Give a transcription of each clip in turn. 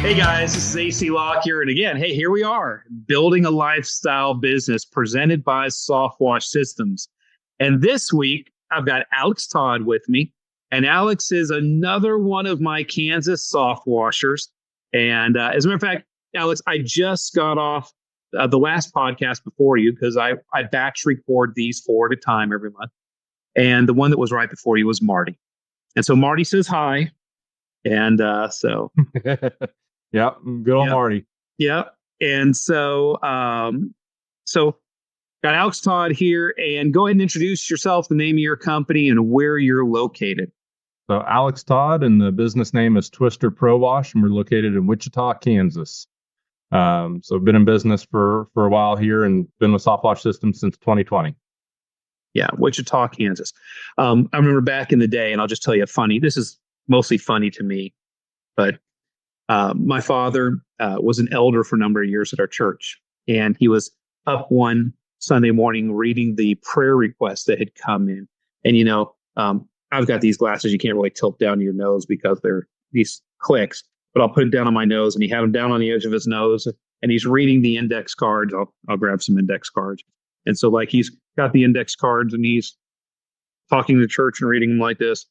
Hey guys, this is AC Lockyer. And again, hey, here we are building a lifestyle business presented by Softwash Systems. And this week, I've got Alex Todd with me. And Alex is another one of my Kansas soft washers. And as a matter of fact, Alex, I just got off the last podcast before you because I batch record these 4 at a time every month. And the one that was right before you was Marty. And so Marty says hi. And so Yep, good old Marty. Yep. And so got Alex Todd here, and go ahead and introduce yourself, the name of your company, and where you're located. So Alex Todd, and the business name is Twister Pro Wash, and we're located in Wichita, Kansas. So I've been in business for a while here, and been with Softwash Systems since 2020. Yeah, Wichita, Kansas. I remember back in the day, and I'll just tell you this is mostly funny to me, but my father was an elder for a number of years at our church, and he was up one Sunday morning reading the prayer requests that had come in. And, I've got these glasses you can't really tilt down to your nose because they're these clicks, but I'll put it down on my nose, and he had them down on the edge of his nose, and he's reading the index cards. I'll grab some index cards. And so he's got the index cards, and he's talking to the church and reading them like this.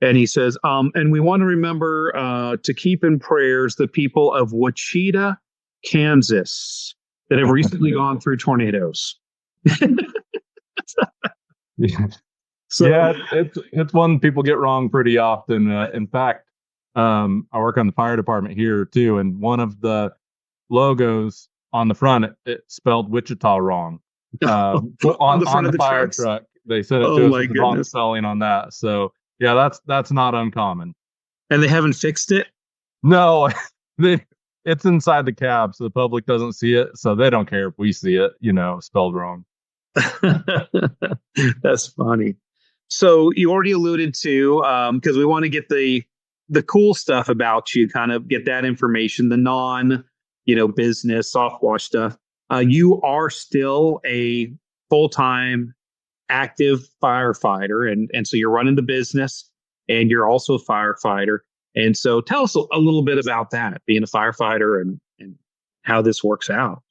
And he says, and we want to remember to keep in prayers the people of Wichita, Kansas, that have recently gone through tornadoes. It's one people get wrong pretty often. In fact, I work on the fire department here too, and one of the logos on the front, it spelled Wichita wrong. On the fire truck, they said it to us with the wrong spelling on that. So. Yeah, that's not uncommon. And they haven't fixed it? No, it's inside the cab, so the public doesn't see it. So they don't care if we see it, spelled wrong. That's funny. So you already alluded to, because we want to get the cool stuff about you, kind of get that information, the business soft wash stuff. You are still a full-time active firefighter, and so you're running the business, and you're also a firefighter. And so tell us a little bit about that, being a firefighter and how this works out.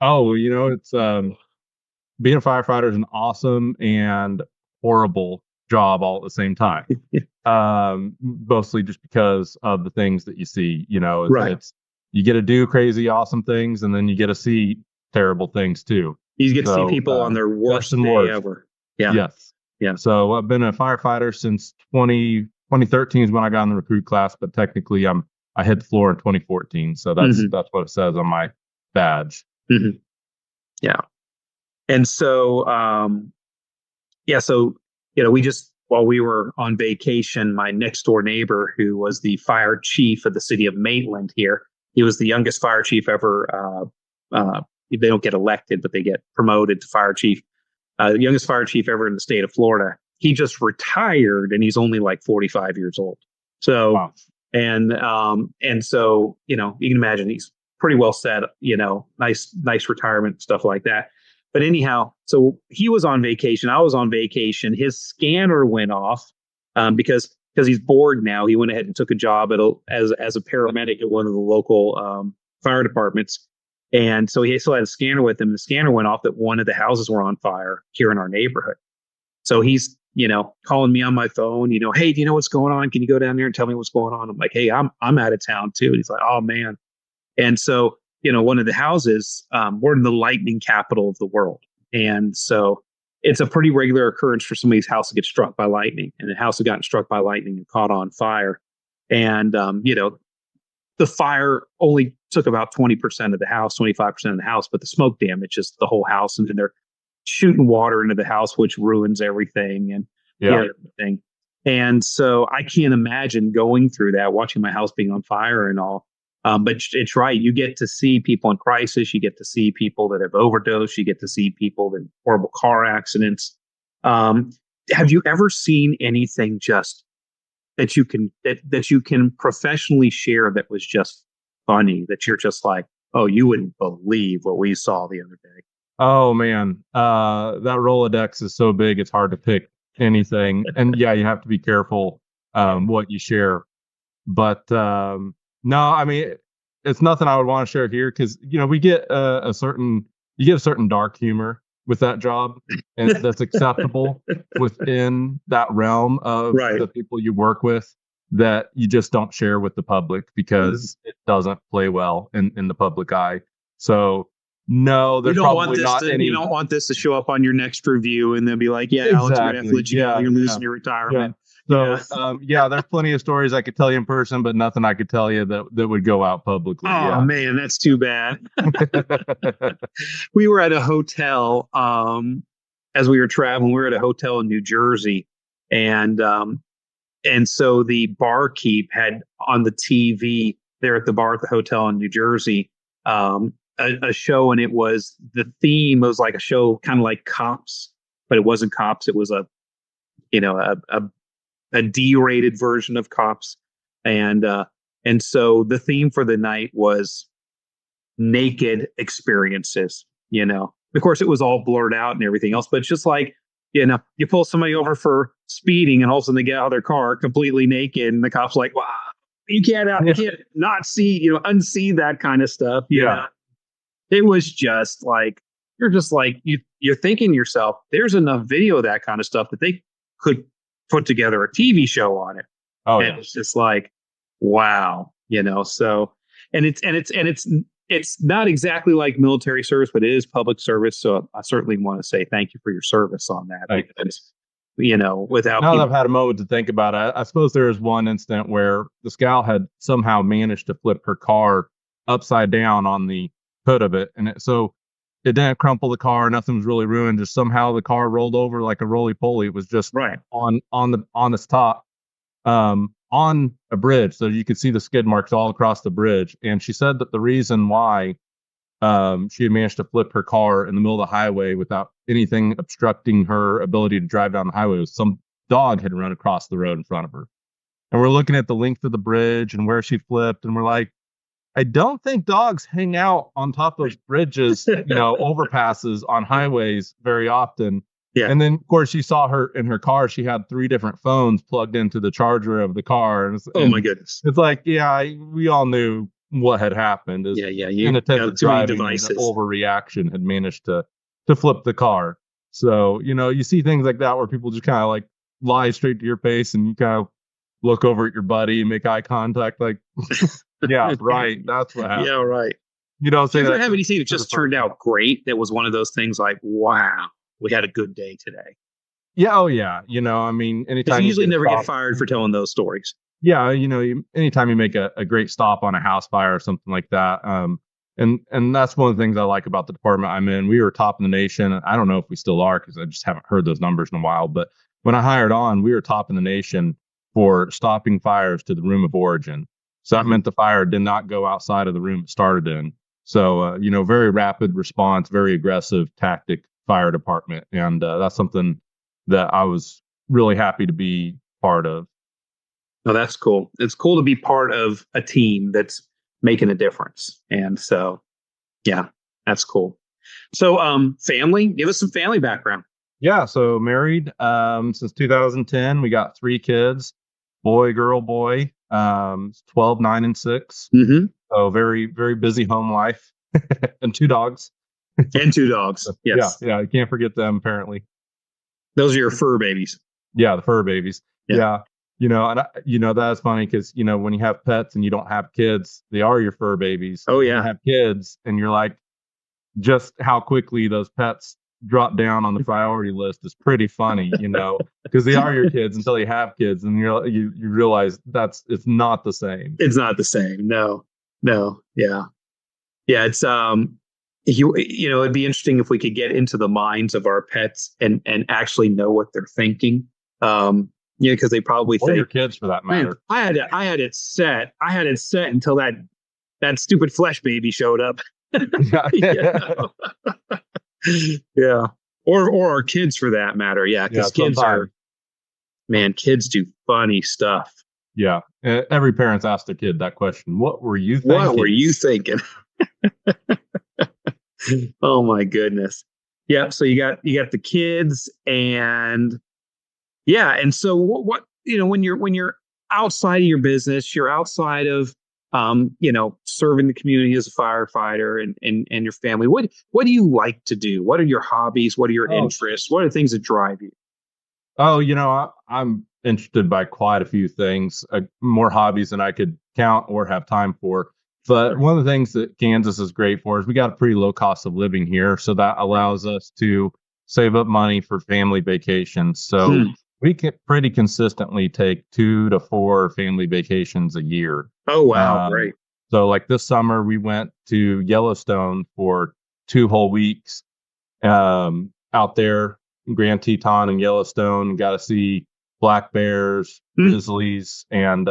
Oh, it's being a firefighter is an awesome and horrible job all at the same time. Mostly just because of the things that you see. It's you get to do crazy awesome things, and then you get to see terrible things too. You get to see people on their worst day ever. Yeah. Yes. Yeah. So I've been a firefighter since 2013 is when I got in the recruit class, but technically I hit the floor in 2014. So that's what it says on my badge. Mm-hmm. Yeah. And so, we just, while we were on vacation, my next door neighbor, who was the fire chief of the city of Maitland here, he was the youngest fire chief ever. They don't get elected, but they get promoted to fire chief. The youngest fire chief ever in the state of Florida. He just retired, and he's only like 45 years old. So, wow. And so, you can imagine he's pretty well set, nice retirement, stuff like that. But anyhow, so he was on vacation. I was on vacation. His scanner went off because he's bored now. He went ahead and took a job as a paramedic at one of the local fire departments. And so he still had a scanner with him. The scanner went off that one of the houses were on fire here in our neighborhood. So he's, calling me on my phone, hey, do you know what's going on? Can you go down there and tell me what's going on? I'm like, hey, I'm out of town too. And he's like, oh man. And so, one of the houses, we're in the lightning capital of the world. And so it's a pretty regular occurrence for somebody's house to get struck by lightning. And the house had gotten struck by lightning and caught on fire. And, the fire only took about 20% of the house, 25% of the house, but the smoke damages the whole house. And then they're shooting water into the house, which ruins everything and everything. And so I can't imagine going through that, watching my house being on fire and all. But it's right. You get to see people in crisis. You get to see people that have overdosed. You get to see people in horrible car accidents. Have you ever seen anything just that you can professionally share that was just funny, that you're just like, oh, you wouldn't believe what we saw the other day? Oh man, that Rolodex is so big, it's hard to pick anything. And yeah, you have to be careful what you share. But no, I mean, it's nothing I would want to share here because we get you get a certain dark humor with that job, and that's acceptable within that realm of Right. the people you work with that you just don't share with the public because it doesn't play well in the public eye. So no, there's probably not any. You don't want this to show up on your next review and then be like, yeah, Alex, we're gonna have to let you go. You're losing your retirement. So there's plenty of stories I could tell you in person, but nothing I could tell you that would go out publicly. Oh man, that's too bad. We were at a hotel as we were traveling. We were at a hotel in New Jersey, and so the barkeep had on the TV there at the bar at the hotel in New Jersey a show, and the theme was like a show kind of like Cops, but it wasn't Cops. It was a D-rated version of Cops, and so the theme for the night was naked experiences. Of course, it was all blurred out and everything else, but it's just like you pull somebody over for speeding, and all of a sudden they get out of their car completely naked, and the cop's like, "Wow, you can't not see, unsee that kind of stuff." Yeah, it was just like you're thinking to yourself, "There's enough video of that kind of stuff that they could put together a TV show on it." Oh, and it's just like, wow, So, and it's not exactly like military service, but it is public service. So I certainly want to say thank you for your service on that. Because, without now that I've had a moment to think about it, I suppose there is one incident where the scout had somehow managed to flip her car upside down on the hood of it, and so it didn't crumple the car. Nothing was really ruined. Just somehow the car rolled over like a roly poly. It was just on its top, on a bridge, so you could see the skid marks all across the bridge. And she said that the reason why she had managed to flip her car in the middle of the highway without anything obstructing her ability to drive down the highway was some dog had run across the road in front of her. And we're looking at the length of the bridge and where she flipped, and we're like, I don't think dogs hang out on top of bridges, overpasses on highways very often. Yeah. And then, of course, you saw her in her car. She had 3 different phones plugged into the charger of the car. Oh, my goodness. It's like, we all knew what had happened. Inattentive driving and overreaction had managed to flip the car. So, you see things like that where people just kind of like lie straight to your face, and you kind of look over at your buddy and make eye contact like, yeah, right. That's what happened. Yeah, right. You don't say that. Do you ever have anything that just turned out great? That was one of those things like, wow, we had a good day today. Yeah. Oh, yeah. Anytime you usually never get fired for telling those stories. Yeah. Anytime you make a great stop on a house fire or something like that. And that's one of the things I like about the department I'm in. We were top in the nation. I don't know if we still are because I just haven't heard those numbers in a while. But when I hired on, we were top in the nation for stopping fires to the room of origin. So that meant the fire did not go outside of the room it started in. So, very rapid response, very aggressive tactic fire department. And that's something that I was really happy to be part of. Oh, that's cool. It's cool to be part of a team that's making a difference. And so, yeah, that's cool. So, family, give us some family background. Yeah. So married since 2010. We got 3 kids, boy, girl, boy. 12, 9, and 6. Mm-hmm. So very, very busy home life. And 2 dogs. And 2 dogs. Yes. Yeah. You can't forget them, apparently. Those are your fur babies. Yeah, the fur babies. Yeah. That's funny because, when you have pets and you don't have kids, they are your fur babies. Oh, yeah. You have kids and you're like, just how quickly those pets drop down on the priority list is pretty funny, because they are your kids until you have kids, and you realize it's not the same. It's not the same. No. Yeah. It's it'd be interesting if we could get into the minds of our pets and actually know what they're thinking. Because they probably think your kids for that matter. I had it set until that stupid flesh baby showed up. Yeah. Or our kids for that matter. Yeah. Because kids do funny stuff. Yeah. Every parent's asked their kid that question. What were you thinking? Oh my goodness. Yeah. So you got the kids, and yeah. And so what when you're outside of your business, you're outside of serving the community as a firefighter and your family. What do you like to do? What are your hobbies? What are your interests? What are the things that drive you? Oh, I'm interested by quite a few things, more hobbies than I could count or have time for. But one of the things that Kansas is great for is we got a pretty low cost of living here. So that allows us to save up money for family vacations. So we can pretty consistently take 2 to 4 family vacations a year. Oh, wow. Great. So like this summer, we went to Yellowstone for 2 whole weeks out there, Grand Teton and Yellowstone, got to see black bears, grizzlies, and,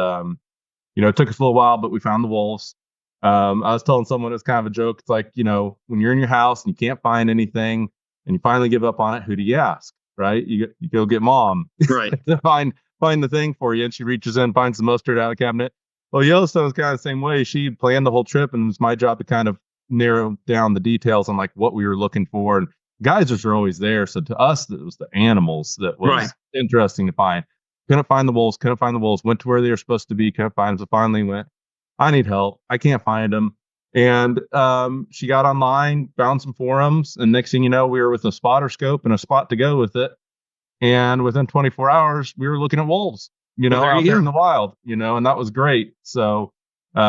it took us a little while, but we found the wolves. I was telling someone it's kind of a joke. It's like, when you're in your house and you can't find anything and you finally give up on it, who do you ask? Right? You go get mom right. to find the thing for you. And she reaches in, finds the mustard out of the cabinet. Well, Yellowstone's kind of the same way. She planned the whole trip, and it's my job to kind of narrow down the details on like what we were looking for. And guys just are always there. So to us, it was the animals that was interesting to find. Couldn't find the wolves. Went to where they were supposed to be. Couldn't find them. So finally went, I need help. I can't find them. And she got online, found some forums, and next thing you know, we were with a spotter scope and a spot to go with it. And within 24 hours, we were looking at wolves, out there in the wild, and that was great. So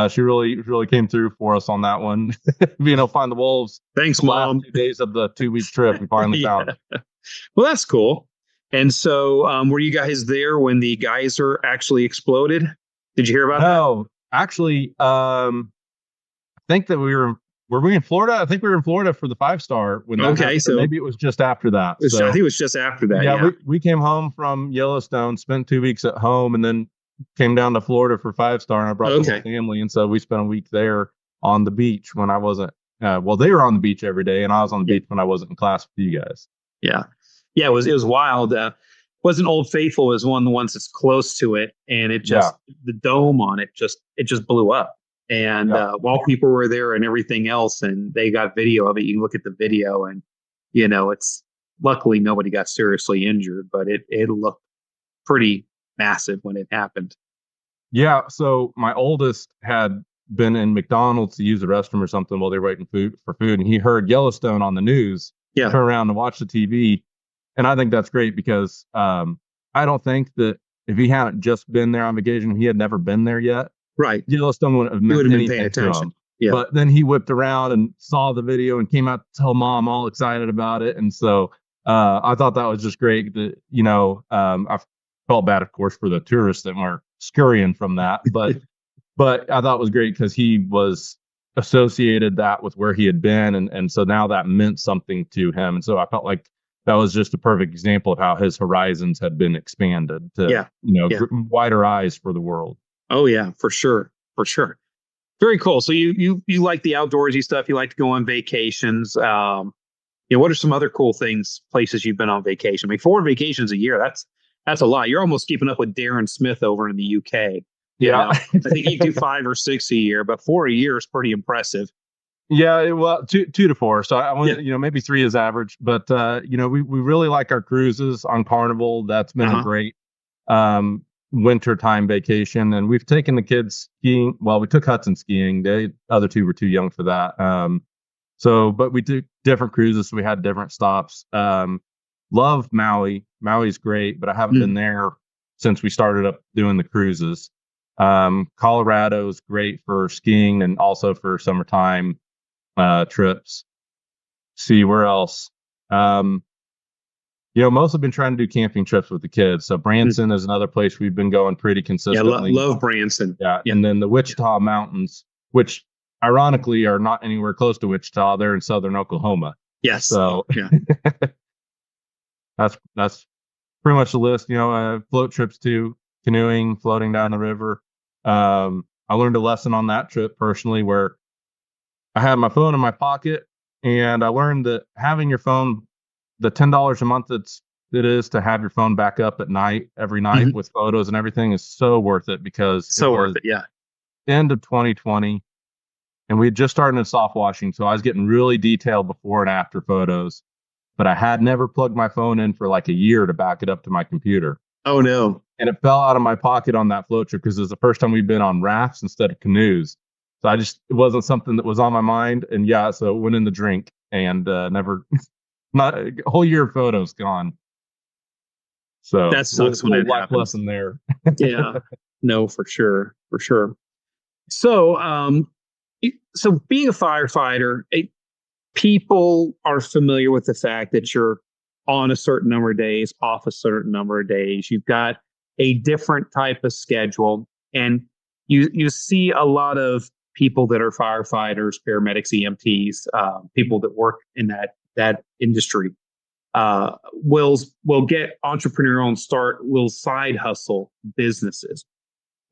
she really came through for us on that one. Find the wolves. Thanks, Mom. 2 days of the 2-week trip, we finally found it. Well, that's cool. And so, were you guys there when the geyser actually exploded? Did you hear about that? No, actually, I think that were we in Florida? I think we were in Florida for the 5-star when that happened. So maybe it was just after that. I think it was just after that. Yeah. We came home from Yellowstone, spent 2 weeks at home, and then came down to Florida for 5-star, and I brought the whole family. And so we spent a week there on the beach when I wasn't, they were on the beach every day, and I was on the beach when I wasn't in class with you guys. Yeah. Yeah. It was wild. Wasn't Old Faithful, is one of the ones that's close to it. And it just, the dome on it just blew up. And while people were there and everything else, and they got video of it, you can look at the video, and, it's luckily nobody got seriously injured, but it looked pretty massive when it happened. Yeah. So my oldest had been in McDonald's to use the restroom or something while they were waiting for food. And he heard Yellowstone on the news, turn around and watch the TV. And I think that's great because I don't think that if he hadn't just been there on vacation, he had never been there yet. Right. Yellowstone wouldn't have meant anything paying attention. Yeah. But then he whipped around and saw the video and came out to tell Mom, all excited about it. And so I thought that was just great that, I felt bad, of course, for the tourists that were scurrying from that. But I thought it was great because he was associated that with where he had been. And so now that meant something to him. And so I felt like that was just a perfect example of how his horizons had been expanded to, wider eyes for the world. Oh, yeah, for sure. For sure. Very cool. So you like the outdoorsy stuff. You like to go on vacations. What are some other cool places you've been on vacation? I mean, 4 vacations a year, that's a lot. You're almost keeping up with Darren Smith over in the UK. I think you do 5 or 6 a year, but 4 a year is pretty impressive. Yeah, well, 2 to 4. So I want maybe 3 is average, but we really like our cruises on Carnival. That's been a great wintertime vacation, and we've taken the kids skiing. Well, we took Hudson skiing. The other 2 were too young for that. But we did different cruises. So we had different stops. Love Maui. Maui's great, but I haven't been there since we started up doing the cruises. Colorado's great for skiing and also for summertime trips. See where else? Mostly been trying to do camping trips with the kids. So Branson is another place we've been going pretty consistently. Yeah, love Branson. Yeah. And then the Wichita Mountains, which ironically are not anywhere close to Wichita. They're in southern Oklahoma. Yes. So that's pretty much the list. Float trips too, canoeing, floating down the river. I learned a lesson on that trip personally where I had my phone in my pocket, and I learned that having your phone, the $10 a month it is to have your phone back up at night, every night with photos and everything, is so worth it because end of 2020, and we had just started in soft washing, so I was getting really detailed before and after photos, but I had never plugged my phone in for like a year to back it up to my computer. Oh no! And it fell out of my pocket on that float trip because it was the first time we'd been on rafts instead of canoes. So it wasn't something that was on my mind. And yeah, so it went in the drink and never, not a whole year of photos gone. So That sucks when it life happens. lesson there. Yeah, no, for sure, for sure. So, so being a firefighter, people are familiar with the fact that you're on a certain number of days, off a certain number of days. You've got a different type of schedule, and you see a lot of people that are firefighters, paramedics, EMTs, people that work in that industry. Will get entrepreneurial and start little side hustle businesses,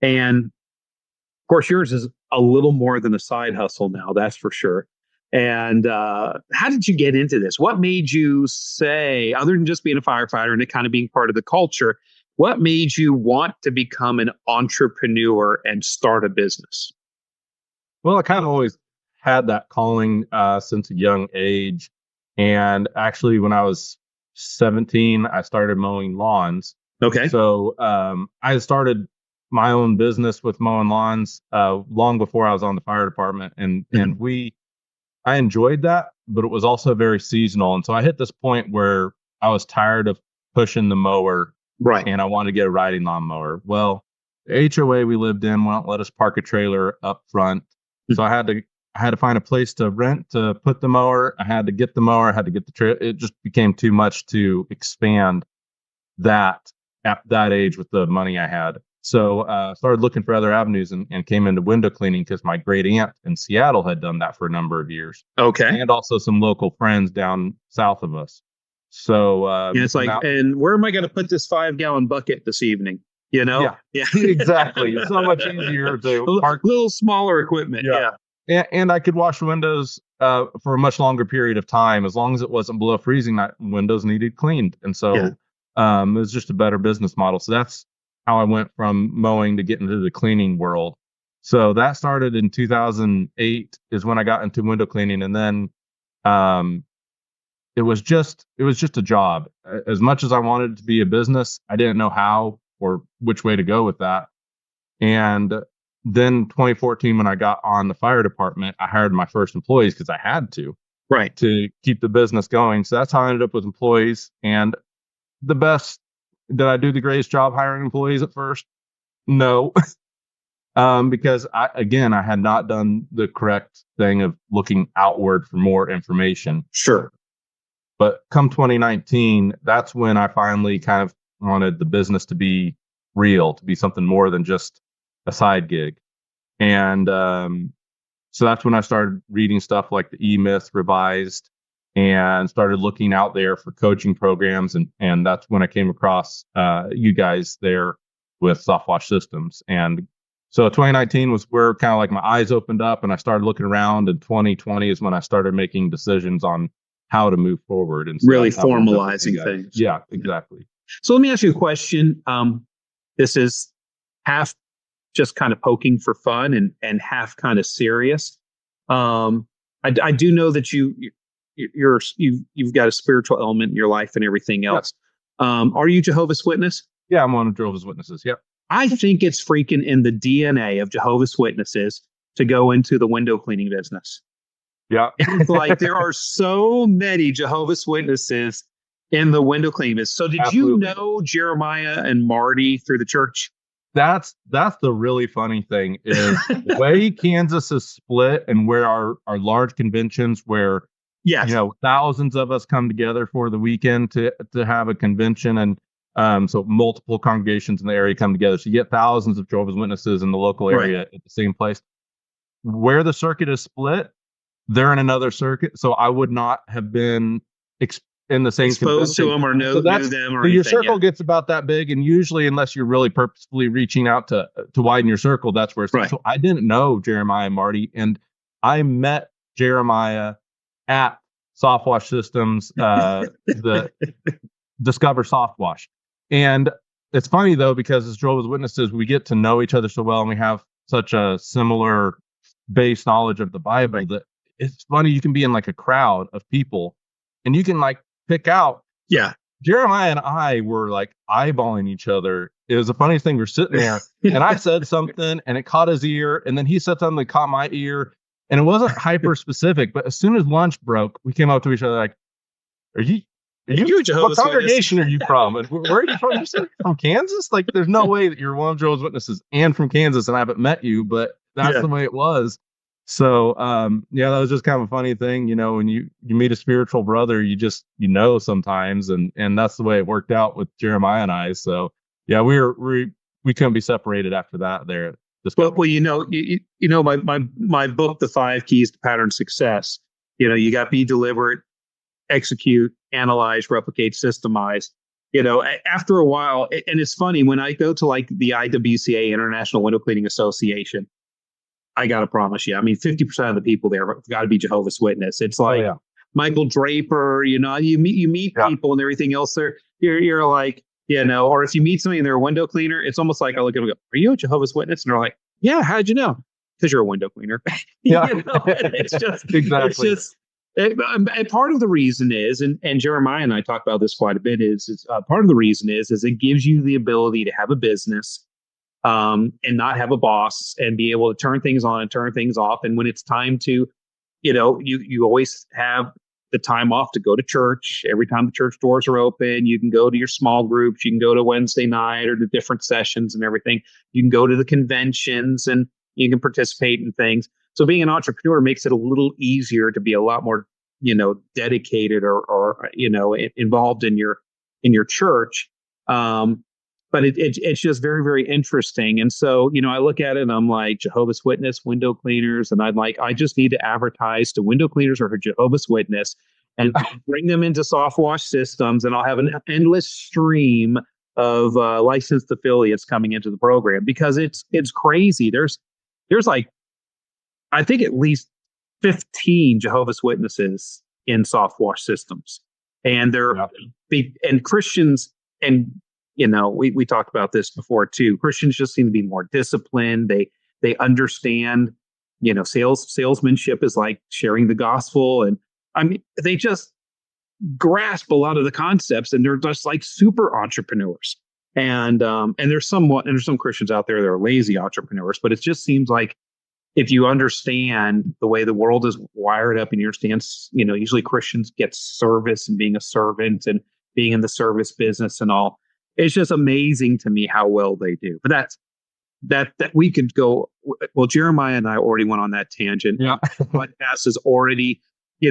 and of course, yours is a little more than a side hustle now, that's for sure. And how did you get into this? What made you say, other than just being a firefighter and it kind of being part of the culture, what made you want to become an entrepreneur and start a business? Well, I kind of always had that calling since a young age. And actually, when I was 17, I started mowing lawns. Okay. So I started my own business with mowing lawns long before I was on the fire department. And I enjoyed that, but it was also very seasonal. And so I hit this point where I was tired of pushing the mower, Right. and I wanted to get a riding lawnmower. Well, the HOA we lived in won't let us park a trailer up front. So I had to find a place to rent to put the mower. I had to get the mower. I had to get the trailer. It just became too much to expand that at that age with the money I had. So started looking for other avenues and came into window cleaning because my great aunt in Seattle had done that for a number of years. Okay. And also some local friends down south of us. So it's like, and where am I going to put this 5-gallon bucket this evening? You know? Yeah. Exactly. It's so much easier to park little smaller equipment. Yeah. And I could wash windows for a much longer period of time as long as it wasn't below freezing. Windows needed cleaned, and so it was just a better business model. So that's how I went from mowing to get into the cleaning world. So that started in 2008 is when I got into window cleaning, and then it was just a job. As much as I wanted it to be a business, I didn't know how or which way to go with that. And then 2014, when I got on the fire department, I hired my first employees because I had to, right, to keep the business going. So that's how I ended up with employees. And the best, did I do the greatest job hiring employees at first? No, because I had not done the correct thing of looking outward for more information. Sure. But come 2019, that's when I finally kind of wanted the business to be real, to be something more than just a side gig. And so that's when I started reading stuff like the E-Myth Revised and started looking out there for coaching programs. And that's when I came across you guys there with Softwash Systems. And so 2019 was where kind of like my eyes opened up and I started looking around, and 2020 is when I started making decisions on how to move forward and really formalizing things. Yeah, exactly. So let me ask you a question. This is half just kind of poking for fun and half kind of serious. I do know that you've got a spiritual element in your life and everything else. Yep. Are you Jehovah's Witness? Yeah, I'm one of Jehovah's Witnesses. Yep. I think it's freaking in the DNA of Jehovah's Witnesses to go into the window cleaning business. Yeah. It's like there are so many Jehovah's Witnesses in the window cleaning business. So did you know Jeremiah and Marty through the church? That's the really funny thing is the way Kansas is split and where our large conventions where thousands of us come together for the weekend to have a convention, and so multiple congregations in the area come together. So you get thousands of Jehovah's Witnesses in the local area at the same place. Where the circuit is split, they're in another circuit. So I would not have been in the same exposed to them or knew them or anything. Your circle gets about that big, and usually, unless you're really purposefully reaching out to widen your circle, that's where it's right. So I didn't know Jeremiah and Marty, and I met Jeremiah at Softwash Systems, the Discover Softwash. And it's funny though, because as Jehovah's Witnesses, we get to know each other so well, and we have such a similar base knowledge of the Bible that it's funny. You can be in like a crowd of people, and you can like pick out. Yeah. Jeremiah and I were like eyeballing each other it was the funniest thing. We're sitting there and I said something and it caught his ear. And then he said something that caught my ear. And it wasn't hyper specific, but as soon as lunch broke, we came up to each other like, Are you Jehovah's what congregation Witness? are you from? And where are you from? You said from Kansas? Like, there's no way that you're one of Jehovah's Witnesses and from Kansas, and I haven't met you, but that's the way it was. So, yeah, that was just kind of a funny thing, when you meet a spiritual brother, you sometimes, and that's the way it worked out with Jeremiah and I. So, yeah, we couldn't be separated after that. There, well, my book, The 5 Keys to Pattern Success. You got be deliberate, execute, analyze, replicate, systemize. After a while, and it's funny when I go to like the IWCA, International Window Cleaning Association, I got to promise you, 50% of the people there have got to be Jehovah's Witness. It's like Michael Draper, you meet people and everything else there. You're like, or if you meet somebody and they're a window cleaner, it's almost like I look at them and go, are you a Jehovah's Witness? And they're like, yeah, how'd you know? Because you're a window cleaner. It's just, exactly. It's just, and part of the reason is, and Jeremiah and I talk about this quite a bit, is part of the reason is it gives you the ability to have a business and not have a boss and be able to turn things on and turn things off. And when it's time to, you always have the time off to go to church. Every time the church doors are open, you can go to your small groups. You can go to Wednesday night or the different sessions and everything. You can go to the conventions and you can participate in things. So being an entrepreneur makes it a little easier to be a lot more, dedicated or involved in your church. But it's just very, very interesting. And so, I look at it and I'm like, Jehovah's Witness, window cleaners. And I just need to advertise to window cleaners or Jehovah's Witness and bring them into soft wash systems. And I'll have an endless stream of licensed affiliates coming into the program because it's crazy. There's like, I think at least 15 Jehovah's Witnesses in soft wash systems. And they're and Christians, and we talked about this before too. Christians just seem to be more disciplined. They understand, salesmanship is like sharing the gospel. And they just grasp a lot of the concepts and they're just like super entrepreneurs. And there's some Christians out there that are lazy entrepreneurs, but it just seems like if you understand the way the world is wired up and you understand, usually Christians get service and being a servant and being in the service business and all. It's just amazing to me how well they do. But that we could go. Well, Jeremiah and I already went on that tangent. Yeah. The podcast is already,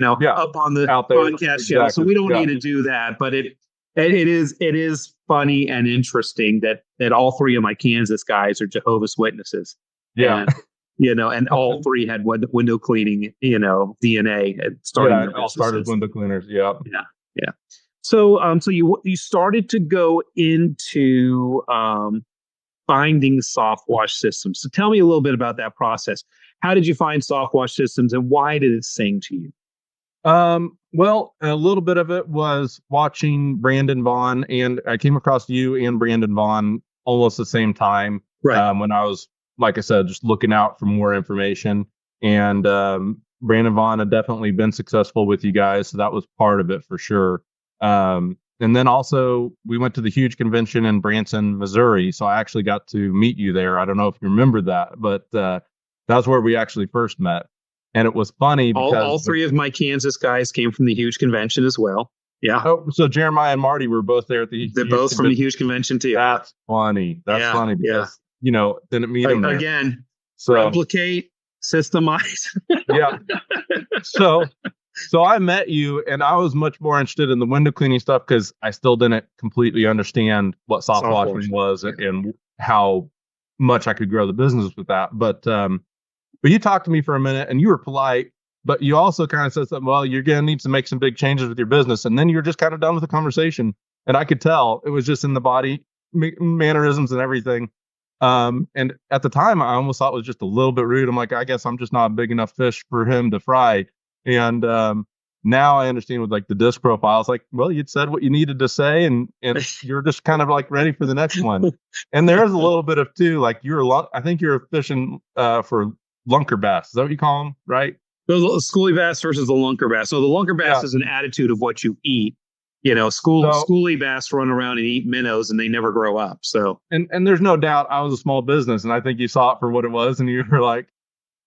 up on the podcast channel, so we don't need to do that. But it is funny and interesting that all three of my Kansas guys are Jehovah's Witnesses. Yeah. And all three had window cleaning, DNA. All started as window cleaners. Yeah. Yeah. So, so you started to go into finding soft wash systems. So tell me a little bit about that process. How did you find soft wash systems, and why did it sing to you? Well, a little bit of it was watching Brandon Vaughn, and I came across you and Brandon Vaughn almost the same time. Right. When I was, like I said, just looking out for more information, and Brandon Vaughn had definitely been successful with you guys, so that was part of it for sure. And then also we went to the huge convention in Branson, Missouri. So I actually got to meet you there. I don't know if you remember that, but that's where we actually first met. And it was funny because all three of my Kansas guys came from the huge convention as well. Yeah. Oh, so Jeremiah and Marty were both there at the They're both from the huge convention too. That's funny. That's funny because, didn't meet them there. Again, so replicate, systemize. Yeah. So I met you, and I was much more interested in the window cleaning stuff because I still didn't completely understand what soft washing was and how much I could grow the business with that. But you talked to me for a minute, and you were polite, but you also kind of said something. Well, you're going to need to make some big changes with your business, and then you're just kind of done with the conversation. And I could tell it was just in the body mannerisms and everything. And at the time, I almost thought it was just a little bit rude. I'm like, I guess I'm just not a big enough fish for him to fry. And now I understand with like the disc profile, it's like, well, you'd said what you needed to say, and you're just kind of like ready for the next one. And there is a little bit of too, like I think you're fishing for lunker bass. Is that what you call them, right? The schoolie bass versus the lunker bass. So the lunker bass is an attitude of what you eat. So, schoolie bass run around and eat minnows and they never grow up. So, and there's no doubt I was a small business, and I think you saw it for what it was, and you were like,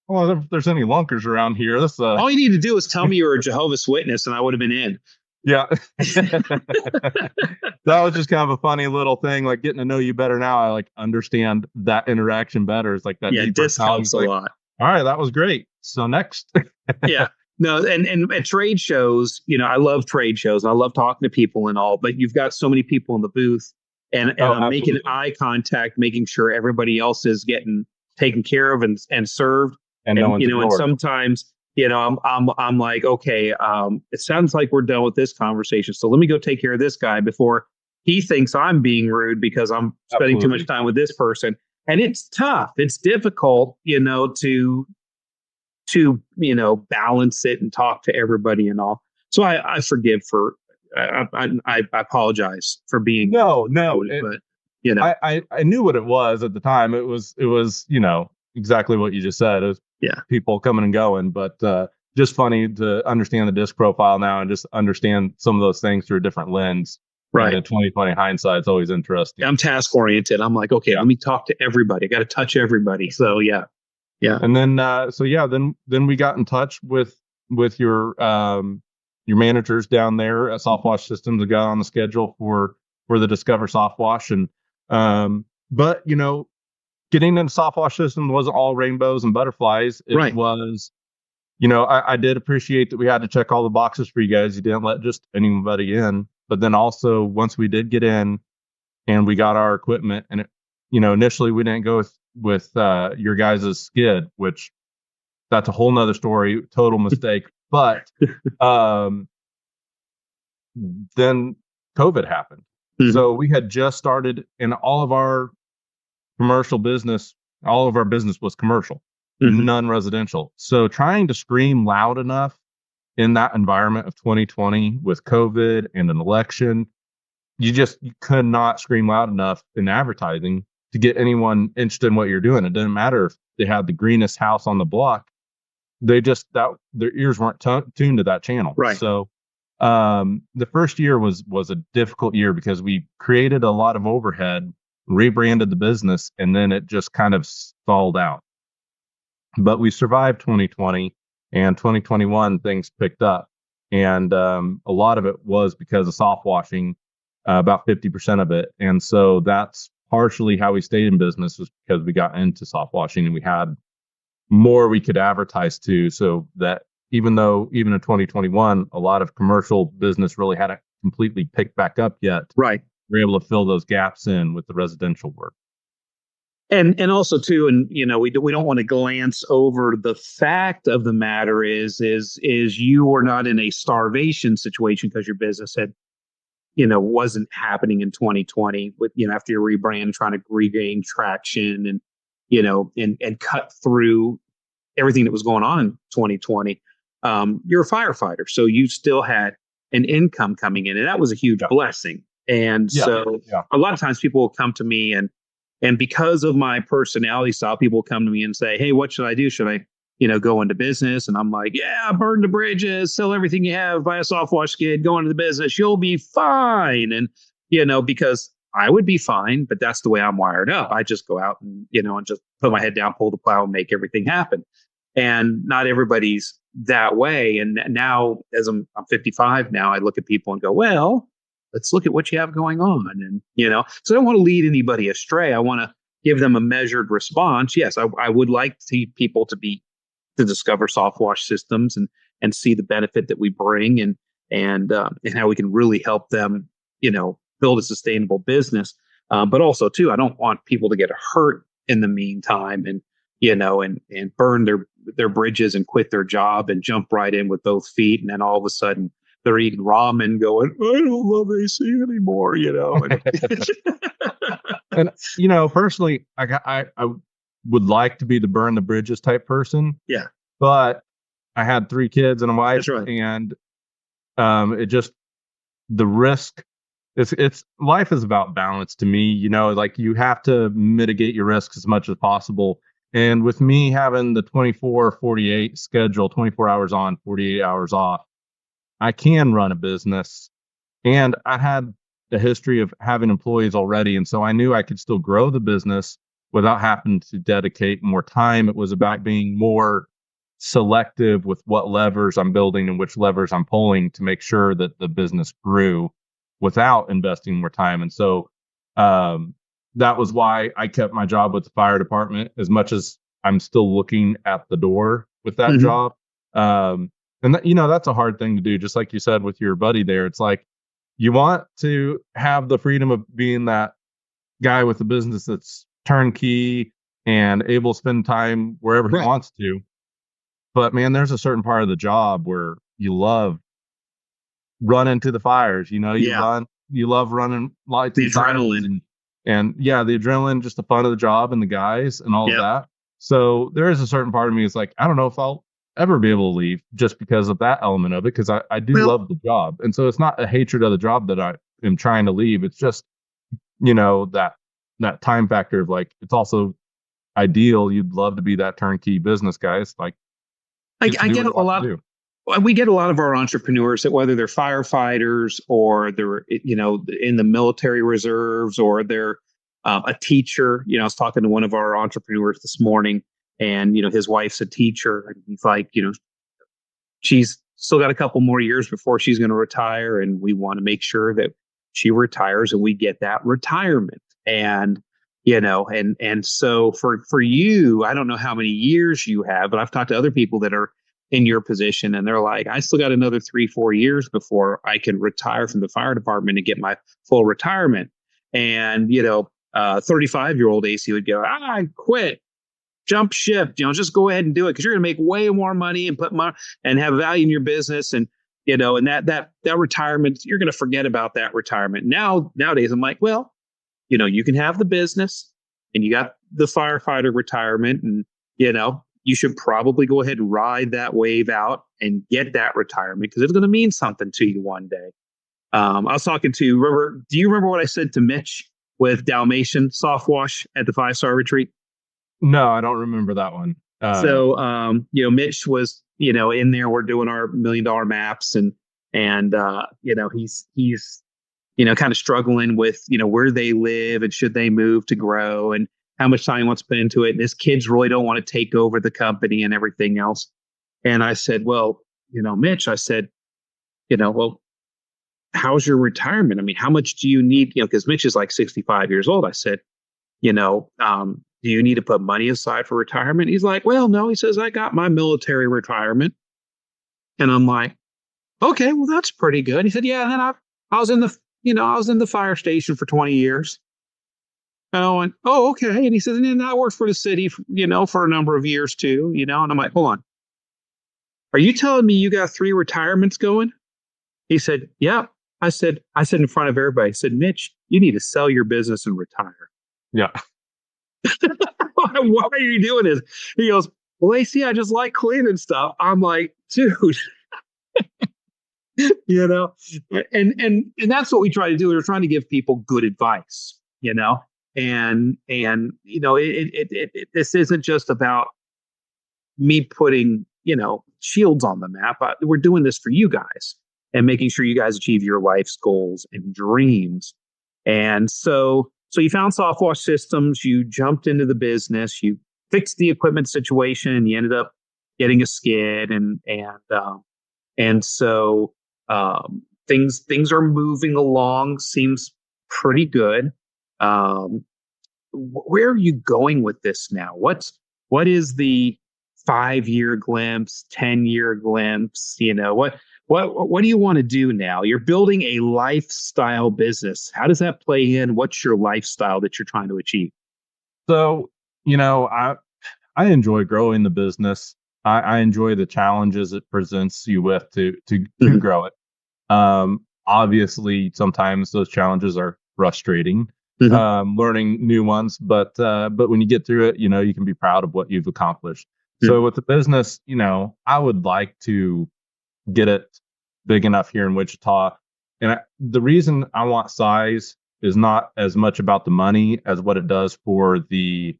"Oh, if there's any lunkers around here, this all you need to do is tell me you're a Jehovah's Witness and I would have been in. yeah." That was just kind of a funny little thing, like getting to know you better now. I like understand that interaction better. It's like that Yeah, deeper disc helps a like, lot. all right, that was great. So next. Yeah. No, and at trade shows, I love trade shows and I love talking to people and all, but you've got so many people in the booth and Oh, I'm making absolutely. eye contact, making sure everybody else is getting taken care of and served. And no one's And ignored. sometimes, I'm like, okay, it sounds like we're done with this conversation. So let me go take care of this guy before he thinks I'm being rude because I'm spending too Absolutely. much time with this person. And it's tough. It's difficult, to balance it and talk to everybody and all. So I forgive for I apologize for being No, rude, but I knew what it was at the time. It was exactly what you just said. It was yeah, people coming and going, but just funny to understand the disc profile now and just understand some of those things through a different lens. And right. in 2020 hindsight, it's always interesting. I'm task oriented. I'm like, okay, let me talk to everybody. I got to touch everybody. So yeah. And then then we got in touch with your managers down there at Soft Wash Systems and got on the schedule for the Discover Soft Wash. And but getting into Soft Wash Systems wasn't all rainbows and butterflies. It Right. was, I did appreciate that we had to check all the boxes for you guys. You didn't let just anybody in. But then also once we did get in and we got our equipment, and initially we didn't go with your guys' skid, which that's a whole nother story, total mistake. But then COVID happened. Mhm. So we had just started in all of our business was commercial, Mhm. none residential. So trying to scream loud enough in that environment of 2020 with COVID and an election, you could not scream loud enough in advertising to get anyone interested in what you're doing. It didn't matter if they had the greenest house on the block. They just their ears weren't tuned to that channel. Right. So the first year was a difficult year because we created a lot of overhead, rebranded the business, and then it just kind of stalled out. But we survived 2020, and 2021 things picked up, and a lot of it was because of soft washing, about 50% of it. And so that's partially how we stayed in business, was because we got into soft washing and we had more we could advertise to, so that even in 2021 a lot of commercial business really hadn't completely picked back up yet, Right. we're able to fill those gaps in with the residential work. And also too, and we don't want to glance over the fact of the matter is you were not in a starvation situation because your business had wasn't happening in 2020 with after your rebrand, trying to regain traction and and cut through everything that was going on in 2020. You're a firefighter, so you still had an income coming in, and that was a huge blessing. And so a lot of times people will come to me and because of my personality style, people will come to me and say, hey, what should I do? Should I, go into business? And I'm like, yeah, burn the bridges, sell everything you have, buy a soft wash skid, go into the business, you'll be fine. And, because I would be fine, but that's the way I'm wired up. I just go out and, and just put my head down, pull the plow and make everything happen. And not everybody's that way. And now as I'm 55 now, I look at people and go, well, let's look at what you have going on. And, so I don't want to lead anybody astray. I want to give them a measured response. Yes, I would like people to discover soft wash systems and see the benefit that we bring and how we can really help them, build a sustainable business. But also too, I don't want people to get hurt in the meantime and, and burn their bridges and quit their job and jump right in with both feet. And then all of a sudden they're eating ramen going, I don't love AC anymore, And personally, I would like to be the burn the bridges type person. Yeah. But I had 3 kids and a wife. That's right. And it just, the risk, it's life is about balance to me. Like you have to mitigate your risks as much as possible. And with me having the 24/48 schedule, 24 hours on, 48 hours off, I can run a business And I had a history of having employees already. And so I knew I could still grow the business without having to dedicate more time. It was about being more selective with what levers I'm building and which levers I'm pulling to make sure that the business grew without investing more time. And so that was why I kept my job with the fire department, as much as I'm still looking at the door with that job. And that, that's a hard thing to do. Just like you said with your buddy there, it's like you want to have the freedom of being that guy with a business that's turnkey and able to spend time wherever he wants to. But man, there's a certain part of the job where you love running to the fires. You love running lights, the adrenaline, and the adrenaline, just the fun of the job and the guys and all of that. So there is a certain part of me is like, I don't know if I'll ever be able to leave just because of that element of it, because I do love the job. And so it's not a hatred of the job that I am trying to leave. It's just, that time factor of like, it's also ideal. You'd love to be that turnkey business guy. It's like, I get a lot. We get a lot of our entrepreneurs that, whether they're firefighters or they're, in the military reserves, or they're a teacher. I was talking to one of our entrepreneurs this morning, and, his wife's a teacher, and he's like, she's still got a couple more years before she's going to retire. And we want to make sure that she retires and we get that retirement. And, and so for you, I don't know how many years you have, but I've talked to other people that are in your position, and they're like, I still got another 3-4 years before I can retire from the fire department and get my full retirement. And, 35-year-old AC would go, I quit, jump ship, just go ahead and do it, because you're going to make way more money and put money and have value in your business. And, and that retirement, you're going to forget about that retirement. Nowadays, I'm like, well, you can have the business and you got the firefighter retirement, and, you should probably go ahead and ride that wave out and get that retirement, because it's going to mean something to you one day. I was talking to, do you remember what I said to Mitch with Dalmatian Soft Wash at the 5-star retreat? No, I don't remember that one. So, Mitch was, in there, we're doing our $1 million maps, and he's kind of struggling with, where they live and should they move to grow, and how much time he wants to put into it. And his kids really don't want to take over the company and everything else. And I said, well, Mitch, I said, well, how's your retirement? I mean, how much do you need? Because Mitch is like 65 years old. I said, do you need to put money aside for retirement? He's like, well, no. He says, I got my military retirement. And I'm like, okay, well, that's pretty good. He said, yeah. And then I was in the fire station for 20 years. And I went, oh, okay. And he said, and then I worked for the city, for a number of years too, and I'm like, hold on. Are you telling me you got 3 retirements going? He said, yeah. I said in front of everybody, I said, Mitch, you need to sell your business and retire. Yeah. Why are you doing this? He goes, well, AC, I just like cleaning stuff. I'm like, dude, and that's what we try to do. We're trying to give people good advice, and this isn't just about me putting, shields on the map. We're doing this for you guys and making sure you guys achieve your life's goals and dreams. And so you found Soft Wash Systems, you jumped into the business, you fixed the equipment situation, and you ended up getting a skid, and so things are moving along, seems pretty good. Where are you going with this now? What is the 5-year glimpse, 10-year glimpse? What do you want to do now? You're building a lifestyle business. How does that play in? What's your lifestyle that you're trying to achieve? So, I enjoy growing the business. I enjoy the challenges it presents you with to grow it. Obviously, sometimes those challenges are frustrating. Learning new ones, but when you get through it, you can be proud of what you've accomplished. So with the business, I would like to get it big enough here in Wichita. And the reason I want size is not as much about the money as what it does for the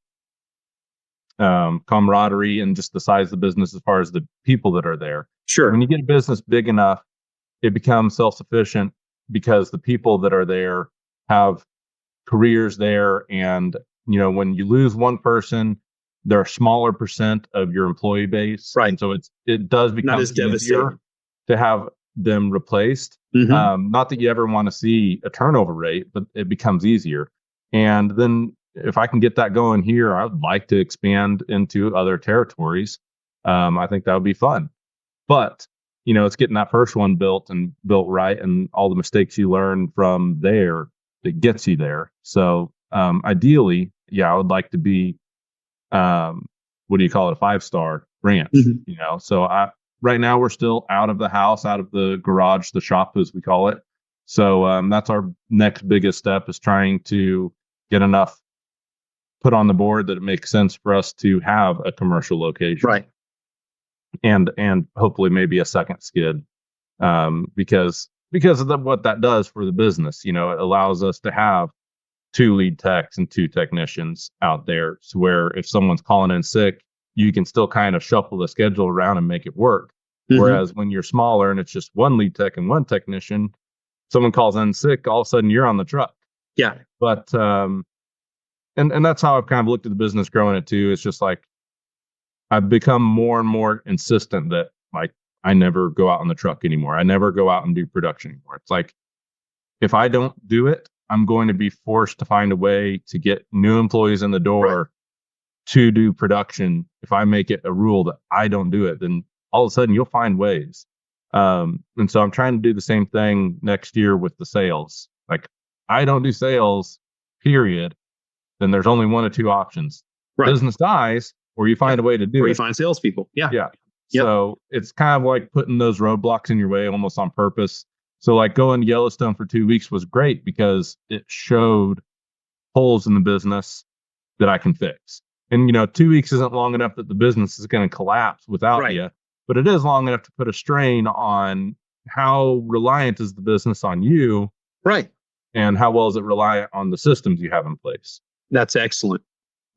camaraderie and just the size of the business as far as the people that are there. Sure. When you get a business big enough, it becomes self-sufficient. because the people that are there have careers there. And, when you lose one person, they're a smaller percent of your employee base. Right. And so it does Not become as easier devastating. to have them replaced. Not that you ever want to see a turnover rate, but it becomes easier. And then if I can get that going here, I would like to expand into other territories. I think that would be fun. But, it's getting that first one built right, and all the mistakes you learn from there that gets you there. So ideally, I would like to be, what do you call it, a 5-star ranch, So right now we're still out of the house, out of the garage, the shop as we call it. So that's our next biggest step, is trying to get enough put on the board that it makes sense for us to have a commercial location. Right. And hopefully maybe a second skid, because of what that does for the business. It allows us to have 2 lead techs and 2 technicians out there, so where if someone's calling in sick, you can still kind of shuffle the schedule around and make it work. Whereas when you're smaller and it's just 1 lead tech and 1 technician, someone calls in sick, all of a sudden you're on the truck. Yeah. But and that's how I've kind of looked at the business growing it too. It's just like, I've become more and more insistent that, like, I never go out on the truck anymore. I never go out and do production anymore. It's like, if I don't do it, I'm going to be forced to find a way to get new employees in the door to do production. If I make it a rule that I don't do it, then all of a sudden you'll find ways. And so I'm trying to do the same thing next year with the sales. Like, I don't do sales, period. Then there's only 1 or 2 options. Right. Business dies, or you find a way to do it. Or you find salespeople. Yeah. Yeah. Yep. So it's kind of like putting those roadblocks in your way almost on purpose. So like going to Yellowstone for 2 weeks was great because it showed holes in the business that I can fix. And, 2 weeks isn't long enough that the business is going to collapse without you, but it is long enough to put a strain on how reliant is the business on you. Right. And how well is it reliant on the systems you have in place? That's excellent.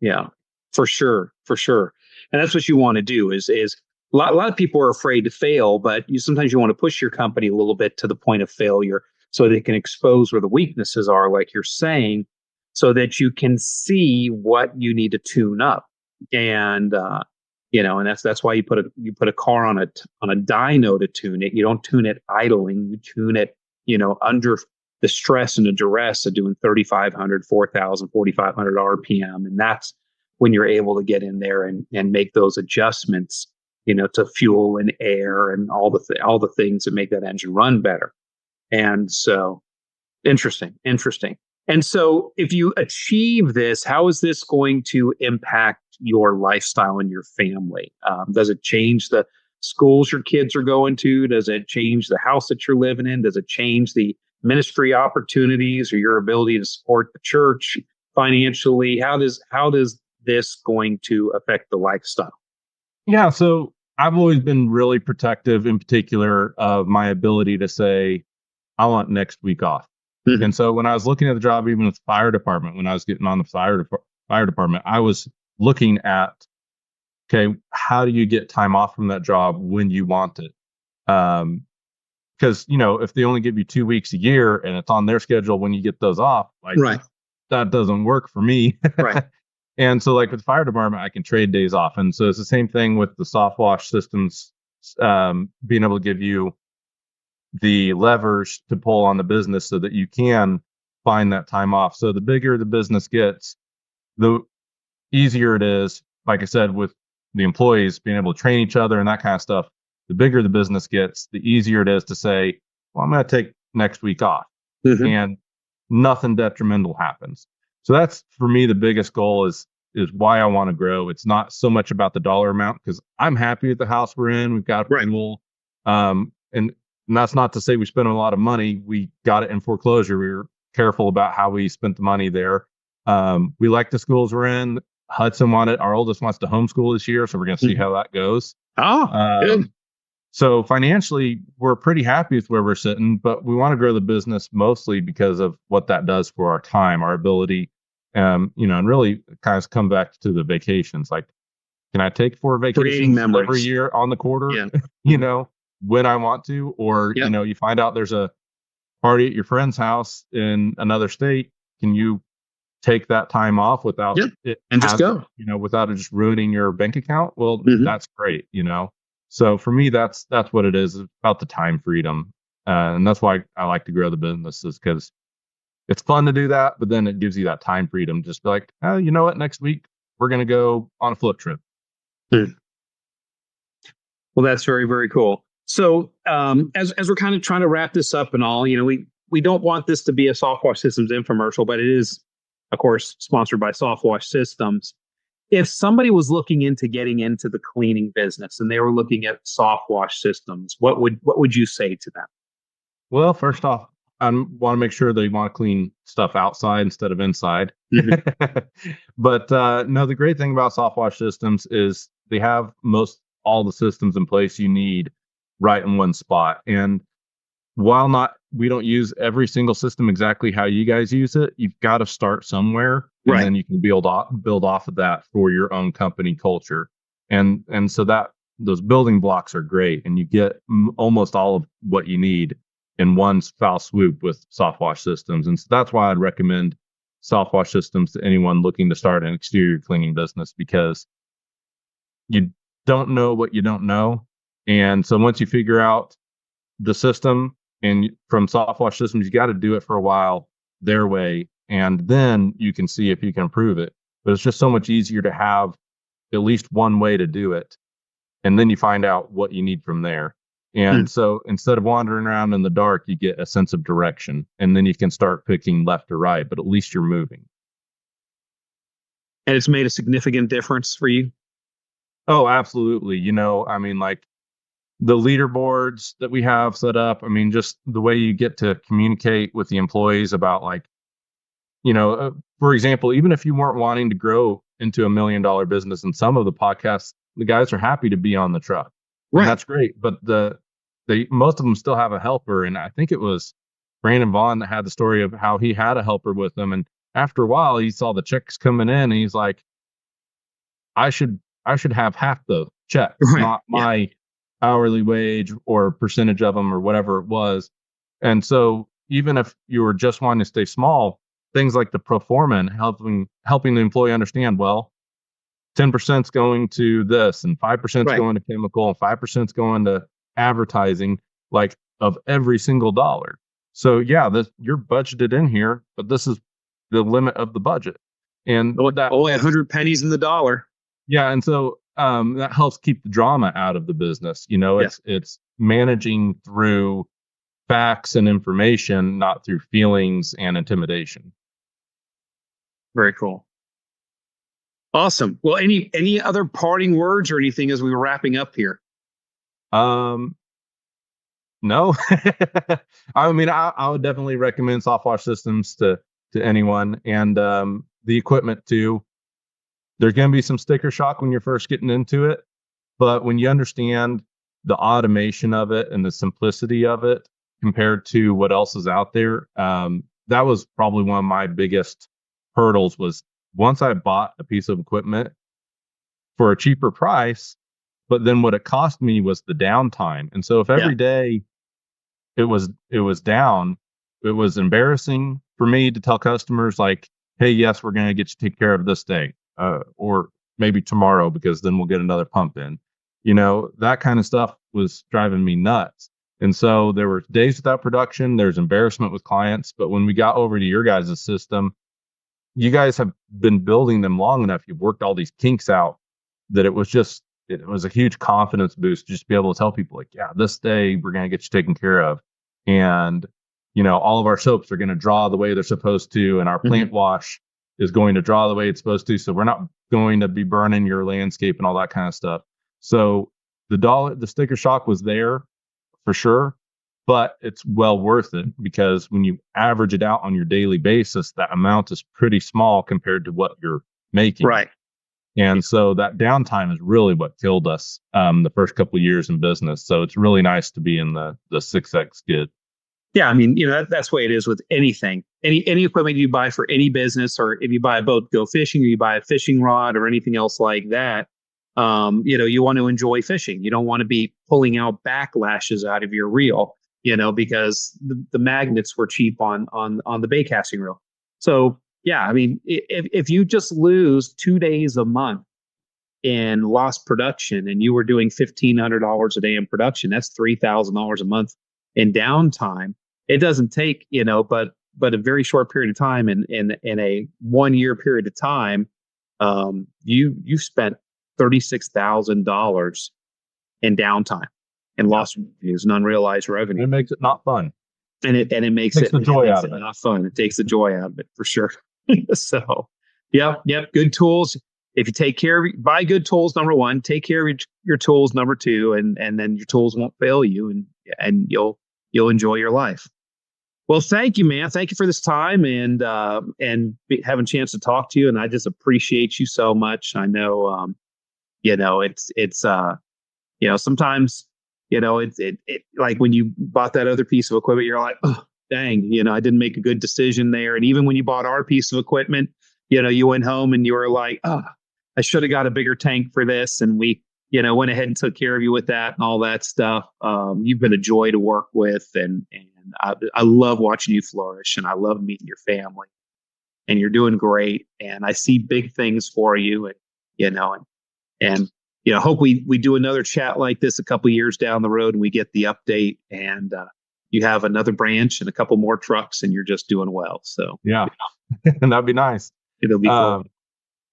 Yeah, for sure. For sure. And that's what you want to do is a lot of people are afraid to fail, but sometimes you want to push your company a little bit to the point of failure so they can expose where the weaknesses are, like you're saying, so that you can see what you need to tune up. And and that's why you put a car on a dyno to tune it. You don't tune it idling. You tune it, under the stress and the duress of doing 3,500, 4,000, 4,500 RPM, and that's when you're able to get in there and make those adjustments, to fuel and air and all the things that make that engine run better. And so, interesting. And so, if you achieve this, how is this going to impact your lifestyle and your family? Does it change the schools your kids are going to? Does it change the house that you're living in? Does it change the ministry opportunities or your ability to support the church financially? How does this going to affect the lifestyle? Yeah, so I've always been really protective, in particular, of my ability to say, I want next week off. Mm-hmm. And so when I was looking at the job, even with the fire department, when I was getting on the fire department, I was looking at, okay, how do you get time off from that job when you want it? Because, if they only give you 2 weeks a year and it's on their schedule when you get those off, that doesn't work for me. Right. And so like with the fire department, I can trade days off. And so it's the same thing with the soft wash systems, being able to give you the levers to pull on the business so that you can find that time off. So the bigger the business gets, the easier it is, like I said, with the employees being able to train each other and that kind of stuff. The bigger the business gets, the easier it is to say, well, I'm going to take next week off. Mm-hmm. And nothing detrimental happens. So that's, for me, the biggest goal is why I want to grow. It's not so much about the dollar amount, because I'm happy with the house we're in. We've got a pool. And that's not to say we spent a lot of money. We got it in foreclosure. We were careful about how we spent the money there. We like the schools we're in. Hudson our oldest wants to homeschool this year, so we're going to see how that goes. Good. So financially, we're pretty happy with where we're sitting, but we want to grow the business mostly because of what that does for our time, our ability, and really kind of come back to the vacations. Like, can I take 4 vacations every year on the quarter, when I want to? Or, you find out there's a party at your friend's house in another state, can you take that time off without it and just go. without it just ruining your bank account? Well, Mhm. that's great. So for me, that's what it is. It's about the time freedom, and that's why I like to grow the businesses, because it's fun to do that, but then it gives you that time freedom. Just be like, oh, you know what? Next week we're gonna go on a flip trip. Hmm. Well, that's very, very cool. So, as we're kind of trying to wrap this up and all, we don't want this to be a Softwash Systems infomercial, but it is, of course, sponsored by Softwash Systems. If somebody was looking into getting into the cleaning business and they were looking at Softwash Systems, what would you say to them? Well, first off, I want to make sure they want to clean stuff outside instead of inside. But no, the great thing about Softwash Systems is they have all the systems in place you need right in one spot. And while we don't use every single system exactly how you guys use it, you've got to start somewhere, and Right. then you can build off of that for your own company culture. And so that those building blocks are great, and you get almost all of what you need in one foul swoop with Softwash Systems. And so that's why I'd recommend Softwash Systems to anyone looking to start an exterior cleaning business, because you don't know what you don't know. And so once you figure out the system and from Softwash Systems, you got to do it for a while their way, and then you can see if you can improve it. But it's just so much easier to have at least one way to do it, and then you find out what you need from there. And so instead of wandering around in the dark, you get a sense of direction, and then you can start picking left or right, but at least you're moving. And it's made a significant difference for you? Oh, absolutely. Like the leaderboards that we have set up, just the way you get to communicate with the employees about, like, for example, even if you weren't wanting to grow into $1 million business, in some of the podcasts, the guys are happy to be on the truck. Right. And that's great. But most of them still have a helper. And I think it was Brandon Vaughn that had the story of how he had a helper with him. And after a while, he saw the checks coming in, and he's like, I should have half the checks, not my hourly wage or percentage of them or whatever it was. And so even if you were just wanting to stay small, things like the pro forma and helping the employee understand, well, 10% is going to this, and 5% is going to chemical, and 5% is going to advertising, like, of every single dollar. So you're budgeted in here, but this is the limit of the budget. And that only 100 pennies in the dollar. Yeah. And so that helps keep the drama out of the business. It's managing through facts and information, not through feelings and intimidation. Very cool. Awesome. Well, any other parting words or anything as we were wrapping up here? No. I would definitely recommend Softwash Systems to anyone, and the equipment too. There's going to be some sticker shock when you're first getting into it, but when you understand the automation of it and the simplicity of it compared to what else is out there, that was probably one of my biggest hurdles. Was once I bought a piece of equipment for a cheaper price, but then what it cost me was the downtime. And so if every day it was down, it was embarrassing for me to tell customers, like, hey, yes, we're going to get you taken care of this day. Or maybe tomorrow, because then we'll get another pump in. That kind of stuff was driving me nuts. And so there were days without production. There's embarrassment with clients. But when we got over to your guys' system, you guys have been building them long enough. You've worked all these kinks out that it was a huge confidence boost just to be able to tell people, like, yeah, this day we're going to get you taken care of. And, all of our soaps are going to draw the way they're supposed to. And our plant wash is going to draw the way it's supposed to. So we're not going to be burning your landscape and all that kind of stuff. So the sticker shock was there for sure, but it's well worth it, because when you average it out on your daily basis, that amount is pretty small compared to what you're making. Right. And so that downtime is really what killed us the first couple of years in business. So it's really nice to be in the 6X skid. Yeah, that's the way it is with anything. Any equipment you buy for any business, or if you buy a boat to go fishing, or you buy a fishing rod or anything else like that, you want to enjoy fishing. You don't want to be pulling out backlashes out of your reel. because the magnets were cheap on the bay casting reel. So yeah, I mean, if you just lose 2 days a month in lost production, and you were doing $1,500 a day in production, that's $3,000 a month in downtime. It doesn't take, but a very short period of time, in a 1 year period of time, you spent $36,000 in downtime and lost revenues and unrealized revenue. It makes it not fun. And it makes it the joy out of it not fun. It takes the joy out of it for sure. So, yep, good tools. If you take care of, buy good tools, number one, take care of your tools, number two, and then your tools won't fail you, and you'll enjoy your life. Well, thank you, man. Thank you for this time and having a chance to talk to you. And I just appreciate you so much. I know, it's sometimes, it like when you bought that other piece of equipment, you're like, oh, dang, I didn't make a good decision there. And even when you bought our piece of equipment, you went home and you were like, oh, I should have got a bigger tank for this. And we, went ahead and took care of you with that and all that stuff. You've been a joy to work with, and I love watching you flourish, and I love meeting your family, and you're doing great. And I see big things for you, and hope we do another chat like this a couple years down the road, and we get the update, and you have another branch and a couple more trucks, and you're just doing well. So yeah, and that'd be nice. It'll be cool.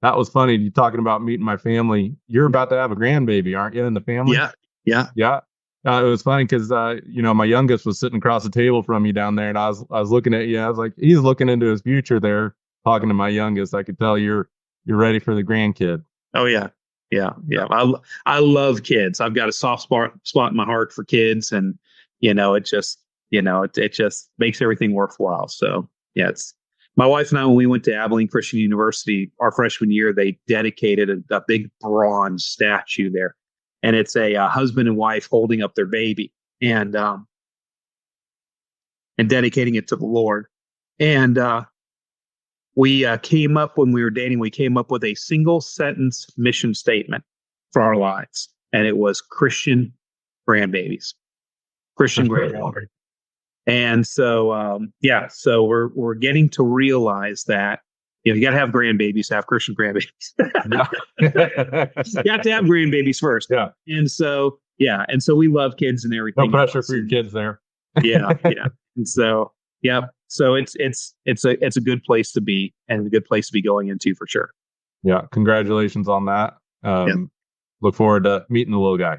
That was funny. You talking about meeting my family. You're about to have a grandbaby, aren't you, in the family? Yeah. It was funny because my youngest was sitting across the table from you down there, and I was looking at you. I was like, he's looking into his future there, talking to my youngest. I could tell you're ready for the grandkid. Oh yeah. I love kids. I've got a soft spot in my heart for kids, and it just makes everything worthwhile. So yeah, it's my wife and I, when we went to Abilene Christian University our freshman year, they dedicated a big bronze statue there, and it's a husband and wife holding up their baby and dedicating it to the Lord. And we came up, when we were dating, we came up with a single sentence mission statement for our lives, and it was Christian grandbabies. Christian grandbabies. And so, so we're getting to realize that, you got to have grandbabies to have Christian grandbabies. You have to have grandbabies first. Yeah. And so we love kids and everything. No pressure for your kids there. Yeah. And so, so it's a good place to be, and a good place to be going into for sure. Yeah. Congratulations on that. Look forward to meeting the little guy.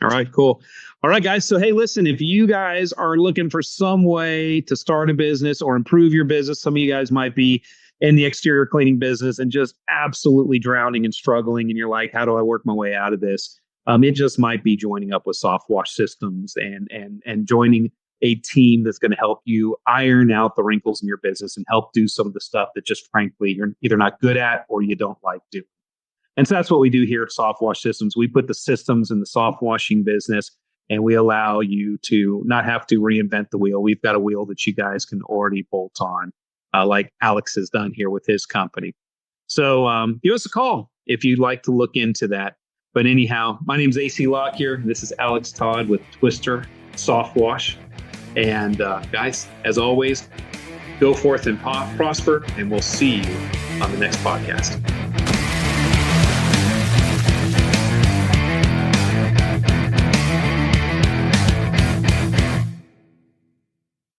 All right, cool. All right, guys. So, hey, listen, if you guys are looking for some way to start a business or improve your business, some of you guys might be in the exterior cleaning business and just absolutely drowning and struggling, and you're like, how do I work my way out of this? It just might be joining up with Soft Wash Systems and joining a team that's going to help you iron out the wrinkles in your business and help do some of the stuff that just frankly you're either not good at or you don't like doing. And so that's what we do here at Soft Wash Systems. We put the systems in the soft washing business, and we allow you to not have to reinvent the wheel. We've got a wheel that you guys can already bolt on, like Alex has done here with his company. So give us a call if you'd like to look into that. But anyhow, my name's AC Lockyer. This is Alex Todd with Twister Soft Wash. And guys, as always, go forth and prosper, and we'll see you on the next podcast.